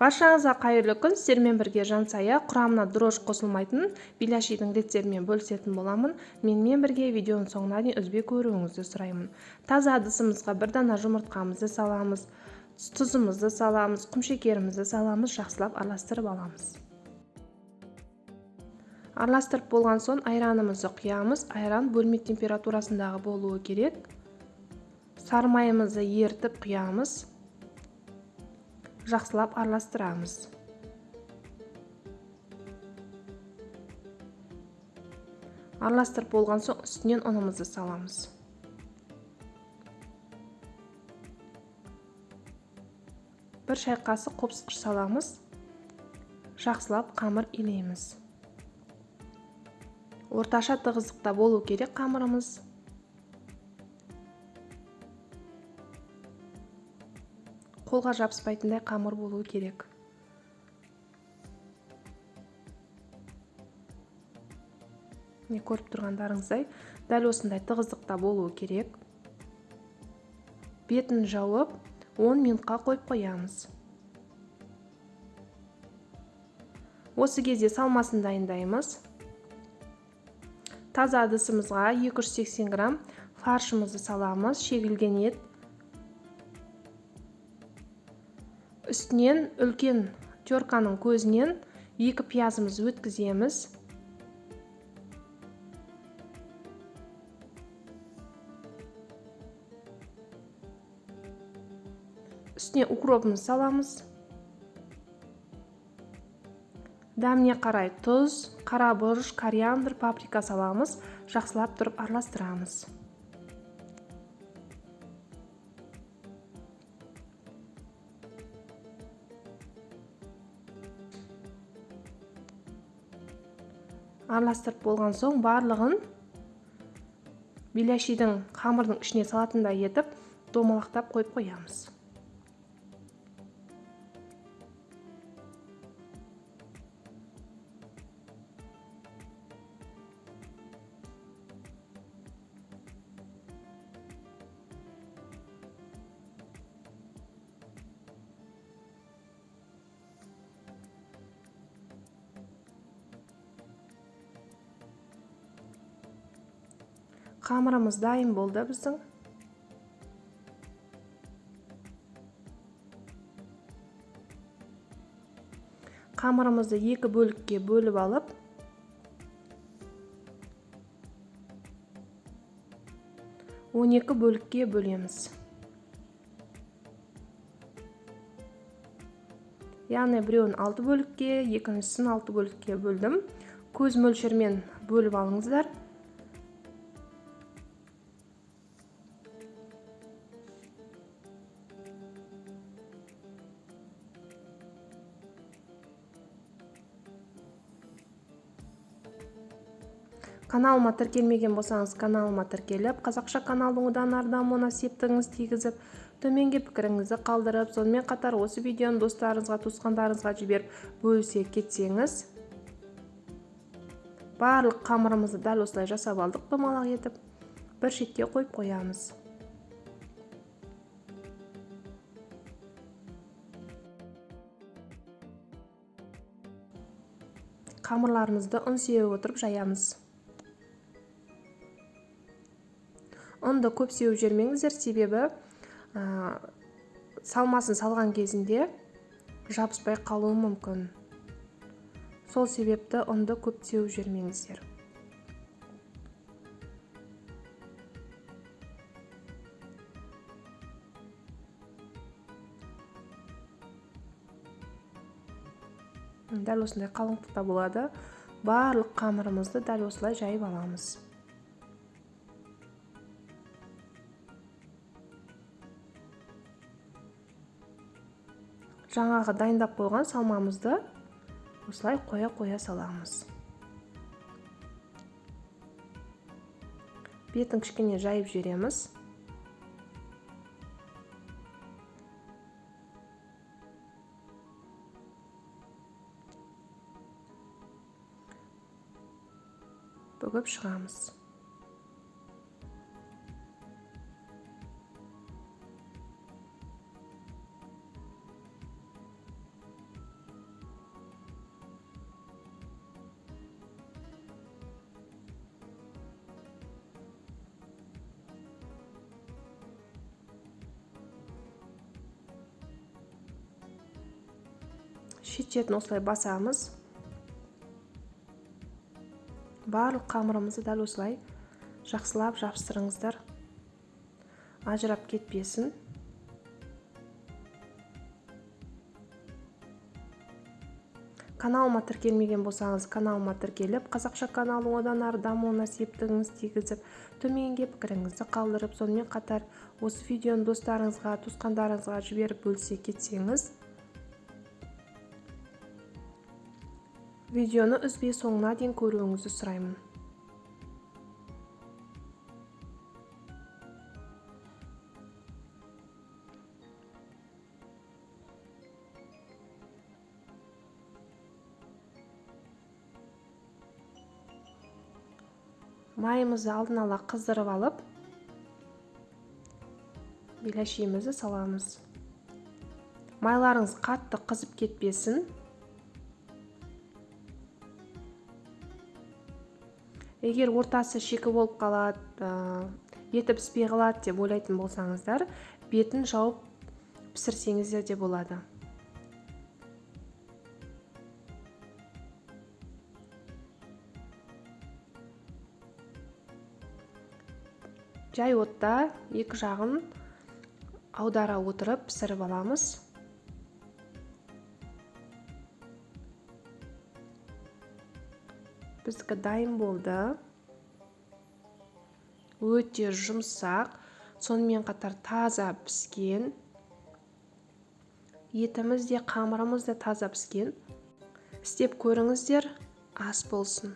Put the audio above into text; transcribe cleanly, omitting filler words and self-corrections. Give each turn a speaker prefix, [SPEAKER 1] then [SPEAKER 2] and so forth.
[SPEAKER 1] Баршаңызға қайырлы күн. Сіздермен бірге жансая құрамына дрожж қосылмайтын беляшидің рецептімен бөлісетін боламын. Менімен бірге видеоның соңына дейін үзбей көруіңізді сұраймын. Таза ыдысымызға бір дана жұмыртқамызды саламыз, тұзымызды саламыз, құмшекерімізді саламыз, жақсылап араластырып аламыз. Араластырып болған соң айранымызды құямыз. Айран бөлме температурасындағы болуы керек. Сары майымызды ертіп құямыз. Жақсылап араластырамыз. Араластырып болған соң үстінен ұнымызды саламыз. Бір шай қасық қопсытқыш саламыз. Жақсылап қамыр илейміз. Орташа тығыздықта болу керек қамырымыз. Қолға жабыспайтындай қамыр болуы керек. Не көріп тұрғандарыңыздай, дәл осындай тығыздықта болуы керек. Бетін жауып, 10 минутқа қойып қоямыз. Осы кезде салмасын дайындаймыз. Таза ыдысымызға 280 грамм фаршымызды саламыз, шегілген ет. Үстінен үлкен терканың көзінен 2 пиязымызды өткіземіз. Үстіне укропымызды саламыз. Дәміне қарай тұз, қара бұрыш, кориандр, паприка саламыз. Жақсылап тұрып араластырамыз. Араластырып болған соң барлығын беляшидің қамырдың ішіне салатындай етіп, домалақтап қойып қоямыз. Қамырымыз дайын болды біздің. Қамырымызды 2 бөлікке бөліп алып, он 12 бөлікке бөлеміз. Яғни біреуін 6 бөлікке, екіншісін 6 бөлікке бөлдім. Көз мөлшермен бөліп алыңыздар. Каналыма тіркелмеген болсаңыз, каналыма тіркеліп, қазақша каналдың одан ары дамуына септігіңіз тигізіп, төменге пікіріңізді қалдырып, сонымен қатар осы видеоны достарыңызға, туысқандарыңызға жіберіп бөлісе кетсеңіз. Барлық қамырымызды дәл осылай жасап алдық, домалақ етіп, бір шетке қойып қоямыз. Қамырларымызды ұн сеуіп отырып жаямыз. Ұнды көп сеуіп жүрмеңіздер, себебі салмасын салған кезінде жабыспай қалуы мүмкін. Сол себепті ұнды көп сеуіп жүрмеңіздер. Дәл осындай қалыңдықта болады. Барлық қамырымызды дәл осылай жайып аламыз. Жаңағы дайындап қойған салмамызды осылай қоя саламыз. Бетін кішкене жайып жібереміз. Бүгіп шығамыз. шет-шетін осылай басамыз. Барлық қамырымызды дәл осылай жақсылап жабыстырыңыздар, ажырап кетпесін. Каналыма тіркелмеген болсаңыз, каналыма тіркеліп, қазақша каналың одан ары дамуына септігіңіз тигізіп, төменге пікіріңізді қалдырып, сонымен қатар осы видеоны достарыңызға, туысқандарыңызға жіберіп бөлісе кетсеңіз, видеоны үзбей соңына дейін көруіңізді сұраймын. Майымызды алдын ала қыздырып алып, беляшиімізді саламыз. Майларыңыз қатты қызып кетпесін. Егер ортасы шикі болып қалады, еті піспей қалады деп ойлайтын болсаңыздар, бетін жауып пісірсеңіздер де болады. Жай отта екі жағын аудара отырып пісіріп аламыз. Біздікі дайын болды. Өте жұмсақ, сонымен қатар таза піскен. Етіміз де, қамырымыз да таза піскен. Істеп көріңіздер, ас болсын.